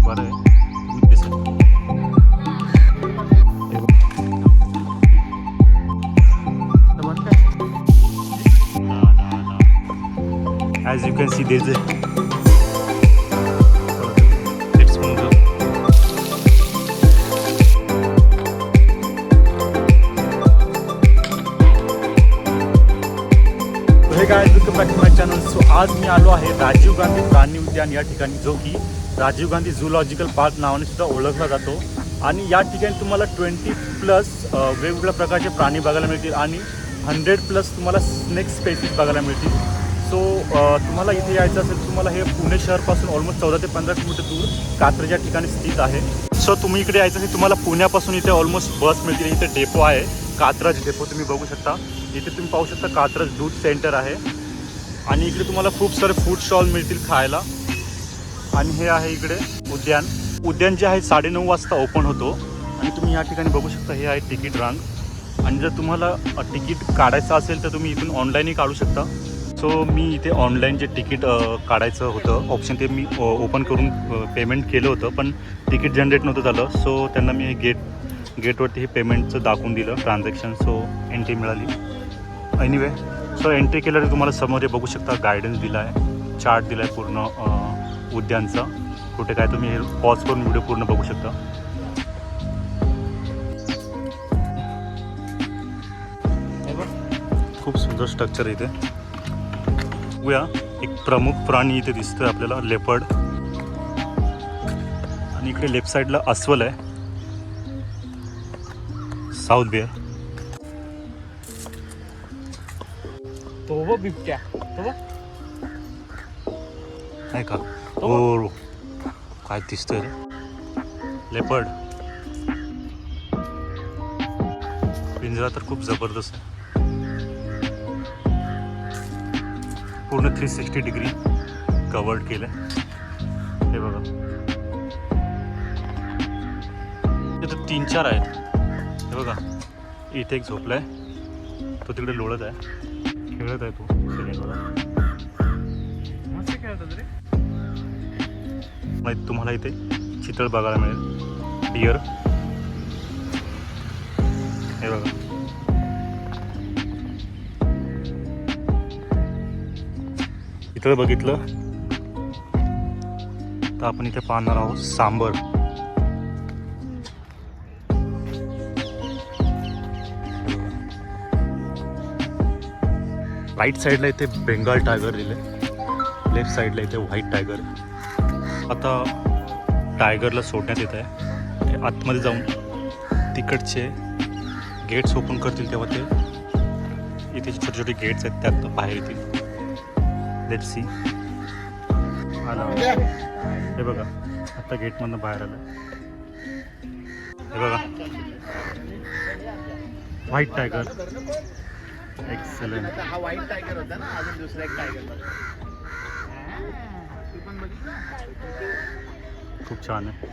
बरं आहे तुम्ही दिसेल. As you can see, there's a let's move up. Hey guys, welcome back to my channel. So आज मी आलो आहे राजीव गांधी प्राणी उद्यान या ठिकाणी, जो की राजीव गांधी झूलॉजिकल पार्क नावाने सुद्धा ओळखला जातो. आणि या ठिकाणी तुम्हाला 20+ वेगवेगळ्या प्रकारचे प्राणी बघायला मिळतील आणि 100+ तुम्हाला स्नेक स्पेसीस बघायला मिळतील. सो तुम्हाला इथे यायचं असेल, तुम्हाला हे पुणे शहरपासून ऑलमोस्ट 14 ते 15 किलोमीटर दूर कात्रज या ठिकाणी स्थित आहे. सो तुम्ही इकडे यायचं असेल, तुम्हाला पुण्यापासून इथे ऑलमोस्ट बस मिळतील. इथे डेपो आहे, कात्रज डेपो तुम्ही बघू शकता. इथे तुम्ही पाहू शकता कात्रज दूध सेंटर आहे आणि इकडे तुम्हाला खूप सारे फूड स्टॉल मिळतील खायला. आणि हे आहे इकडे उद्यान. उद्यान जे आहे 9:30 वाजता ओपन होतो आणि तुम्ही या ठिकाणी बघू शकता हे आहे तिकीट रांग. आणि जर तुम्हाला तिकीट काढायचं असेल तर तुम्ही इथून ऑनलाईनही काढू शकता. सो मी इथे ऑनलाईन जे तिकीट काढायचं होतं ऑप्शन ते मी ओपन करून पेमेंट केलं होतं, पण तिकीट जनरेट नव्हतं झालं. सो त्यांना मी गेटवरती हे पेमेंटचं दाखवून दिलं ट्रान्झॅक्शन. सो एंट्री मिळाली. एनिवे, सो एंट्री केल्यावर तुम्हाला समोर हे बघू शकता गायडन्स दिला आहे, चार्ट दिला आहे पूर्ण उद्यानचा. कुठे काय तुम्ही हे पॉज करून व्हिडिओ पूर्ण बघू शकता. खूप सुंदर स्ट्रक्चर आहे इथे. बघूया, एक प्रमुख प्राणी इथे दिसतोय आपल्याला, लेपर्ड. आणि इकडे लेफ्ट साईडला अस्वल आहे, साऊथ बिअर. तो बिबट्या तो नाही का? हो, काय दिसतोय रे, लेपर्ड. पिंजरा तर खूप जबरदस्त आहे, पूर्ण 360 डिग्री कवर्ड केलं आहे. हे बघा, इथे 3-4 आहेत. हे बघा, इथे एक झोपला आहे, तो तिकडे लोळत आहे, खेळत आहे तो सेकंडवाला. मस्त खेळतात रे. तुम्हाला इथे चितळ बघायला मिळेल, डिअर. हे बघा, इथं बघितलं तर आपण इथे पाहणार आहोत सांबर. राईट साईडला इथे बेंगाल टायगर दिले, लेफ्ट साईडला इथे व्हाईट टायगर. आता टायगरला सोडण्यात येत आहे. ते आतमध्ये जाऊन तिकडचे गेट्स ओपन करतील, तेव्हा ते इथे छोटे छोटे गेट्स आहेत त्यात बाहेर येतील. Let's see. आला, हे बघा, आता गेटमधनं बाहेर आलं. हे बघा, व्हाईट टायगर. एक्सलेंट. हा व्हाईट टायगर होता ना, अजून दुसरा एक टायगर. खूप छान आहे.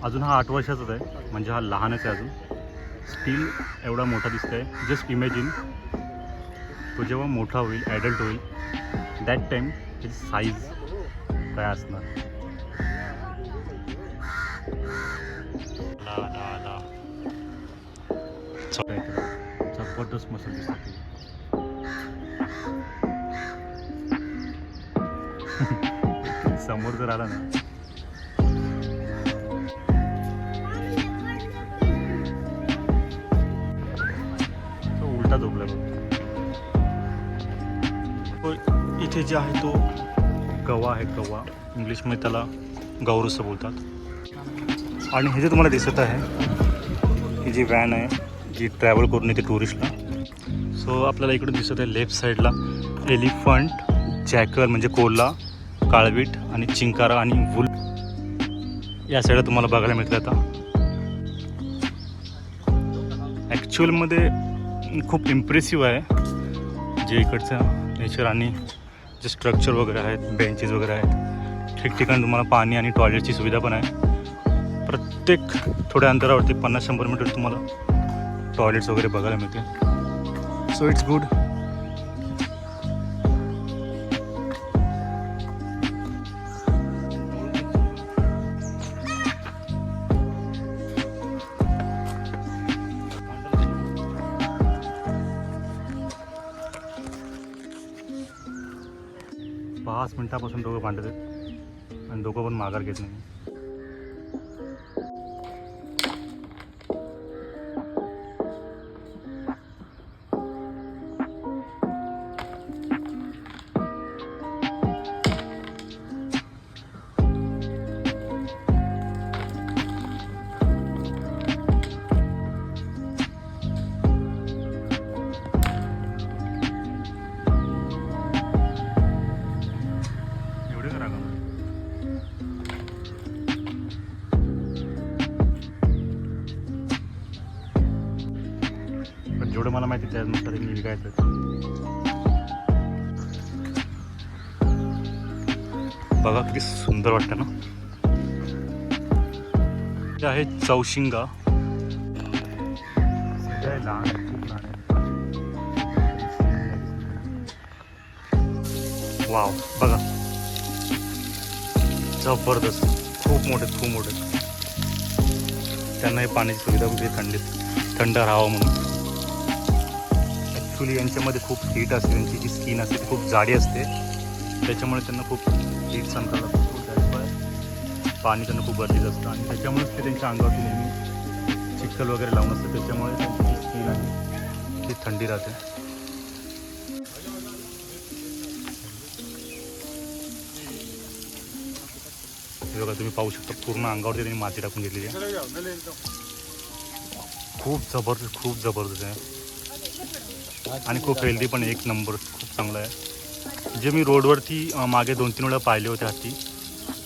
अजून हा 8 वर्षाचाच आहे, म्हणजे हा लहानच आहे अजून. स्टील एवढा मोठा दिसतोय. जस्ट इमॅजिन, तो जेव्हा मोठा होईल, ॲडल्ट होईल, दॅट टाईम त्याची साईज काय असणार. जबरदस्त मसल दिसतात. समोर जर आला ना, तो उलटा झोपला. इथे जे आहे तो गवा आहे, गवा. इंग्लिशमध्ये त्याला गौरस बोलतात. आणि हे जे तुम्हाला दिसत आहे, ही जी व्हॅन आहे जी ट्रॅव्हल करून येते टुरिस्टला. सो आपल्याला इकडून दिसत आहे लेफ्ट साईडला एलिफंट, जॅकल म्हणजे कोल्हा, काळवीट आणि चिंकारा आणि वुल या साईडला तुम्हाला बघायला मिळतं. आता ॲक्च्युअलमध्ये खूप इम्प्रेसिव्ह आहे जे इकडचं नेचर आणि जे स्ट्रक्चर वगैरे आहेत, बेंचेस वगैरे आहेत. ठिकठिकाणी तुम्हाला पाणी आणि टॉयलेटची सुविधा पण आहे. प्रत्येक थोड्या अंतरावरती 50-100 मीटर तुम्हाला टॉयलेट्स वगैरे बघायला मिळते. So it's good. 5 मिनिटापासून दोघं भांडत आहेत आणि दोघं पण माघार घेत नाही. एवढे करा का? पण जेवढं मला माहिती त्यानुसार नील काय बघा किती सुंदर वाटतं ना. हे आहे चौशिंगा. सगळ्या लहान खूप लहान आहे. वाव बघा जबरदस्त. खूप मोठे. त्यांना हे पाण्याची सुविधा कुठे थंड राहावं म्हणून. ॲक्च्युली यांच्यामध्ये खूप हीट असते. त्यांची जी स्किन असते ती खूप जाडी असते, त्याच्यामुळे त्यांना खूप हीट सहन करावं लागतं. पाणी त्यांना खूप गरजेचं असतं आणि त्याच्यामुळेच ते त्यांच्या अंगावरती नेहमी चिखल वगैरे लावून असतं. त्याच्यामुळे त्यांची जी स्किन आहे ती थंडी राहते. हे बघा तुम्ही पाहू शकता पूर्ण अंगावरती त्यांनी माती टाकून घेतलेली आहे. खूप जबरदस्त आहे आणि खूप हेल्दी पण. एक नंबर खूप चांगला आहे. जे मी रोडवरती मागे 2-3 वेळा पाहिले होते हाती,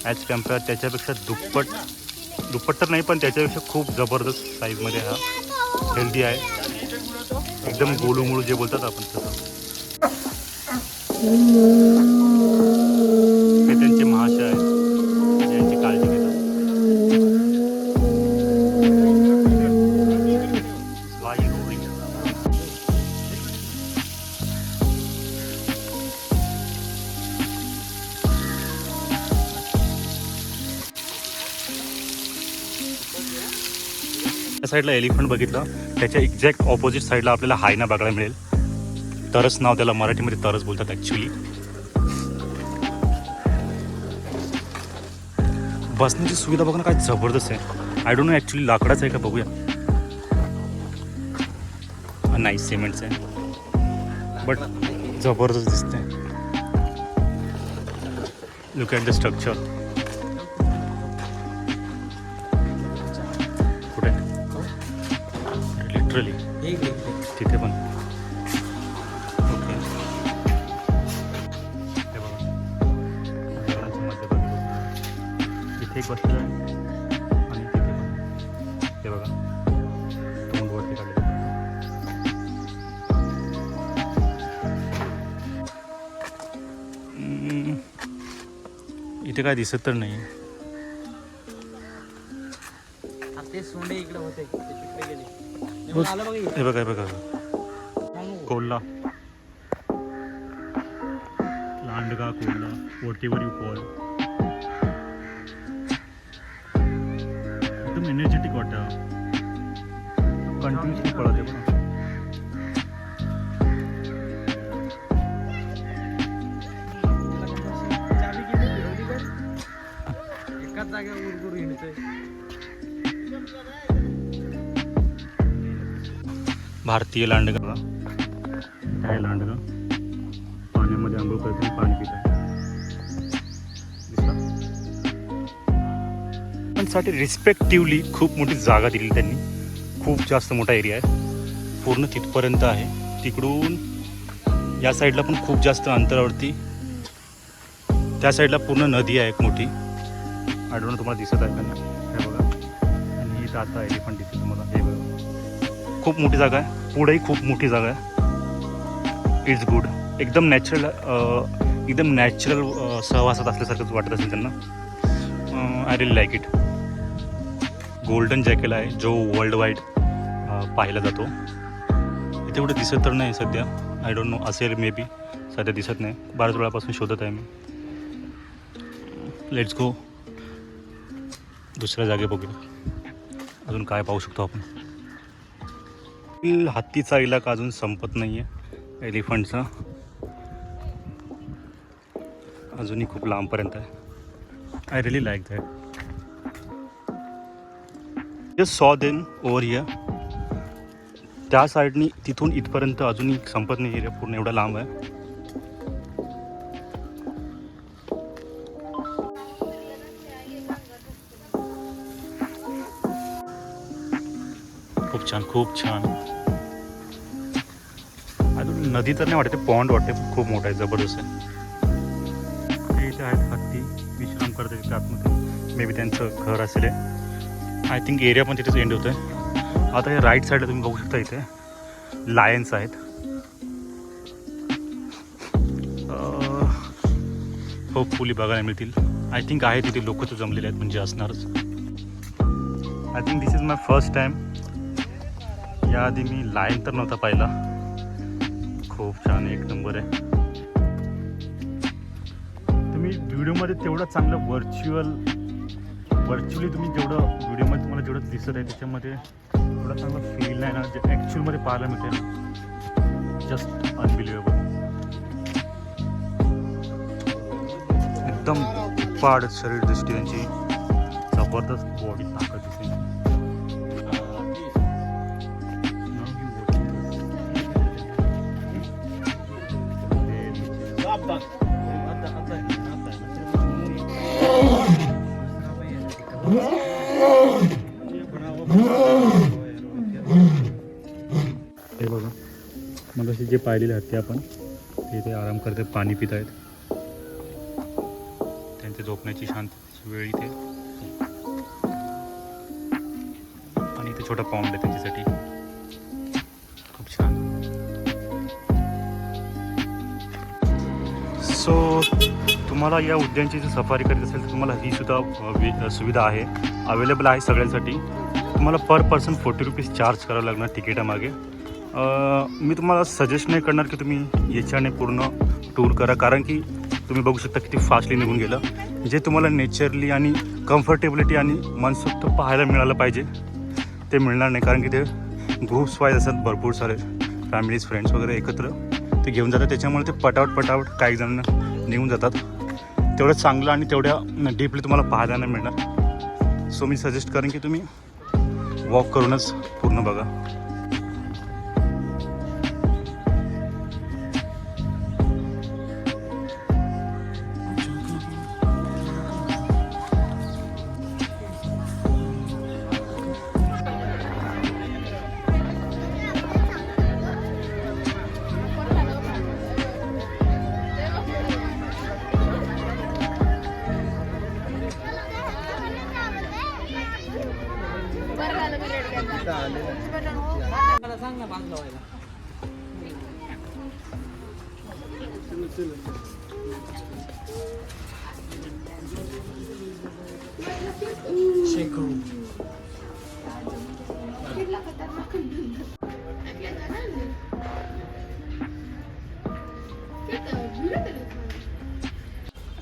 ॲज कम्पेअर त्याच्यापेक्षा दुप्पट तर नाही पण त्याच्यापेक्षा खूप जबरदस्त साईजमध्ये हा हेल्दी आहे. एकदम गोलूमोलू जे बोलतात आपण तसं. हे त्यांचे महाशय आहे, यांची काळजी घेतात. त्या साईडला एलिफंट बघितलं, त्याच्या एक्झॅक्ट ऑपोजिट साईडला आपल्याला हायना बघायला मिळेल. तरस नाव त्याला मराठीमध्ये तरस बोलतात ॲक्च्युली. बसण्याची सुविधा बघा ना काय जबरदस्त आहे. आय डोंट नो ॲक्च्युली लाकडाचं आहे का बघूया. नाही सिमेंटचं आहे बट जबरदस्त दिसतंय. Look at the structure. कुठे लिटरली तिथे पण. ओके हे बघा दगडांच्या मध्यभागी इथे एक बसलेलं आहे आणि तिथे पण. हे बघा तोंड वरती काढले. इथे काय दिसत तर नाही. ते सोंडे इकडे होते, ते तिकडे गेले. हे बघा हे बघा कोल्हा, लांडगा कोल्हा, वॉटेवर यू कॉल. एकदम एनर्जेटिक वाटतं. कंटिन्युअसली पळत आहे पण. चावी किती फिरवली तर एकाच जागेवर उरगुर हिंडतोय. भारतीय लांडगा. काय लांडगा पाण्यामध्ये आंघोळ करताना पाणी पित आहे. पण साठी रिस्पेक्टिव्हली खूप मोठी जागा दिली त्यांनी. खूप जास्त मोठा एरिया आहे, पूर्ण तिथपर्यंत आहे. तिकडून या साईडला पण खूप जास्त अंतरावरती त्या साईडला पूर्ण नदी आहे एक मोठी. आढळून तुम्हाला दिसत आहे का नाही हे बघा. आणि इथं आता एलिफंट दिसतं तुम्हाला. हे बघा खूप मोठी जागा आहे, पुढेही खूप मोठी जागा आहे. It's good. एकदम नॅचरल सहवासात असल्यासारखंच वाटत असेल त्यांना. I really like it. Golden jackal आहे जो वर्ल्ड वाईड पाहिला जातो. इथे एवढं दिसत तर नाही सध्या. आय डोंट नो असेल मे बी. सध्या दिसत नाही. बऱ्याच वेळापासून शोधत आहे मी. लेट्स गो दुसऱ्या जागे बघूया अजून काय पाहू शकतो आपण. हत्तीचा इलाका अजून संपत नाही आहे एलिफंटचा. अजूनही खूप लांबपर्यंत आहे. I really like that. Just सॉ देन ओव्हर हिअर. त्या साईडनी तिथून इथपर्यंत अजूनही संपत नाही एरिया, पूर्ण एवढा लांब आहे. खूप छान, खूप छान. अजून नदी तर नाही वाटते, पॉन्ड वाटते, खूप मोठा आहे, जबरदस्त आहे. ते इथे आहेत हत्ती, विश्राम करतात इथे आतमध्ये. मे बी त्यांचं घर असेल. आय थिंक एरिया पण तिथेच एंड होतं आहे. आता हे राईट साईडला तुम्ही बघू शकता इथे लायन्स आहेत. होपफुली बघायला मिळतील. आय थिंक आहे तिथे लोक तर जमलेले आहेत, म्हणजे असणारच. I think this is my first time. याआधी मी लायन तर नव्हता पाहिला. खूप छान, एक नंबर आहे. तुम्ही व्हिडिओमध्ये तेवढं चांगलं व्हर्च्युअली तुम्ही जेवढं व्हिडिओमध्ये तुम्हाला जेवढं दिसत आहे त्याच्यामध्ये एवढं चांगलं फील नाही ना, जे ॲक्च्युअलमध्ये पाहायला मिळते ना, जस्ट अनबिलिव्हेबल. एकदम पाड शरीर दृष्टी त्यांची, जबरदस्त बॉडी ताकद दिसते. हे बघा, मग असे जे पाहिलेले आहेत ते आपण ते आराम करते, पाणी पित आहेत. त्यांच्या झोपण्याची शांततेची वेळ इथे. आणि इथे छोटा पॉन्ड आहे त्यांच्यासाठी. खूप छान. सो तुम्हाला या उद्यानची जर सफारी करायची असेल तर तुम्हाला ही सुद्धा सुविधा आहे, अवेलेबल आहे सगळ्यांसाठी. तुम्हाला पर पर्सन 40 रुपीज चार्ज करावं लागणार तिकिटामागे. मी तुम्हाला सजेस्ट नाही करणार की तुम्ही याच्याने पूर्ण टूर करा, कारण की तुम्ही बघू शकता किती फास्टली निघून गेलं. जे तुम्हाला नेचरली आणि कम्फर्टेबिलिटी आणि मनसोक्त पाहायला मिळालं पाहिजे ते मिळणार नाही, कारण की ते ग्रुप्स वाईज असतात, भरपूर सारे फॅमिलीज फ्रेंड्स वगैरे एकत्र ते घेऊन जातात. त्याच्यामुळे ते पटावट काही जण निघून जातात. तेवढं चांगलं आणि तेवढ्या डीपली तुम्हाला पाहायला नाही मिळणार. सो मी सजेस्ट करेन की तुम्ही वॉक करूनच पूर्ण बघा. सांग ना बांधला व्हायला. शेकू.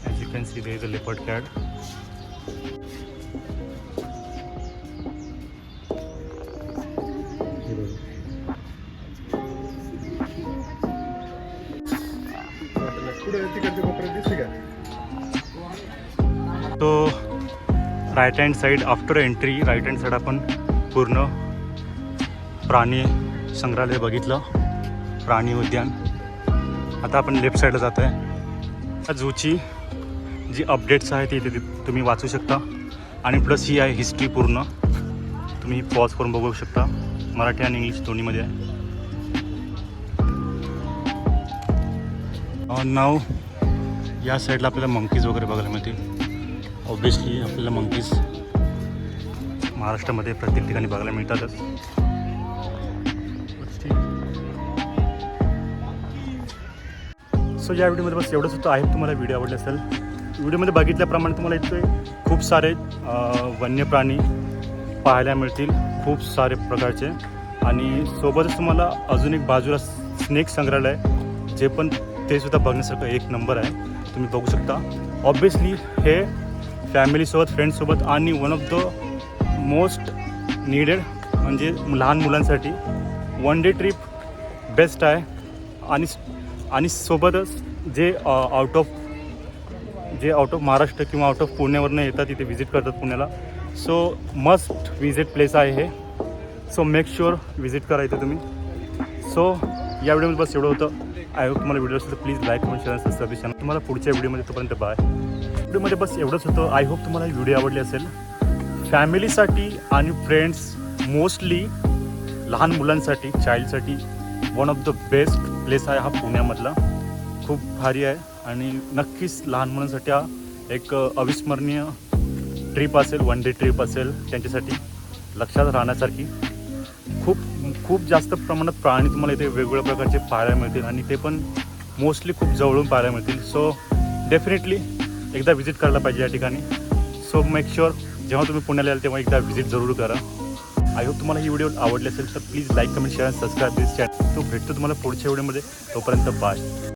As you can see, there is a leopard cat. तो right hand side, after entry right hand side आपण पूर्ण प्राणी संग्रहालय बघितलं, प्राणी उद्यान. आता आपण लेफ्ट साईडला जात आहे. झूची जी अपडेट्स आहेत ती इथे तुम्ही वाचू शकता. आणि प्लस ही आहे हिस्ट्री पूर्ण, तुम्ही पॉज करून बघू शकता. मराठी आणि इंग्लिश दोन्हीमध्ये आहे. नाव या साईडला आपल्याला मंकीज वगैरे बघायला मिळतील. ऑब्वियसली आपल्याला मंकीज महाराष्ट्रामध्ये प्रत्येक ठिकाणी बघायला मिळतातच. सो या व्हिडिओमध्ये बस एवढंच होतं आहे. तुम्हाला व्हिडिओ आवडला असेल, व्हिडिओमध्ये बघितल्याप्रमाणे तुम्हाला इथे खूप सारे वन्य प्राणी पाहायला मिळतील, खूप सारे प्रकारचे. आणि सोबतच तुम्हाला अजून एक बाजूला स्नेक संग्रहालय, जे पण ते सुद्धा बघण्यासारखं एक नंबर आहे, तुम्ही बघू शकता. ऑब्वियसली हे फॅमिलीसोबत, फ्रेंड्ससोबत आणि one of the most needed म्हणजे लहान मुलांसाठी वन डे ट्रिप बेस्ट आहे. आणि सोबतच जे आउट ऑफ जे आउट ऑफ महाराष्ट्र किंवा आउट ऑफ पुण्यावरनं येतात इथे व्हिजिट करतात पुण्याला. सो मस्ट व्हिजिट प्लेस आहे हे. सो मेक शुअर व्हिजिट करा इथे तुम्ही. सो या व्हिडिओमध्ये बस एवढं होतं. आय होप तुम्हाला व्हिडिओ असेल तर please like comment share subscribe करा. तुम्हाला पुढच्या व्हिडिओमध्ये तोपर्यंत बाय. व्हिडिओमध्ये बस एवढंच होतं. आय होप तुम्हाला ही व्हिडिओ आवडली असेल. फॅमिलीसाठी आणि फ्रेंड्स मोस्टली लहान मुलांसाठी चाइल्डसाठी one of the best place आहे हा पुण्यामधला. खूप भारी आहे आणि नक्कीच लहान मुलांसाठी हा एक अविस्मरणीय ट्रिप असेल. वन डे ट्रिप असेल त्यांच्यासाठी लक्षात राहण्यासारखी. खूप जास्त प्रमाणात प्राणी तुम्हाला इथे वेगवेगळ्या प्रकारचे पाहायला मिळतील आणि ते पण मोस्टली खूप जवळून पाहायला मिळतील. सो डेफिनेटली एकदा व्हिजिट करायला पाहिजे या ठिकाणी. सो मेक शुअर जेव्हा तुम्ही पुण्याला याल तेव्हा एकदा व्हिजिट जरूर करा. आय होप तुम्हाला ही व्हिडिओ आवडली असेल तर please like comment share subscribe this channel. तो भेटतो तुम्हाला पुढच्या व्हिडिओमध्ये. तोपर्यंत बाय.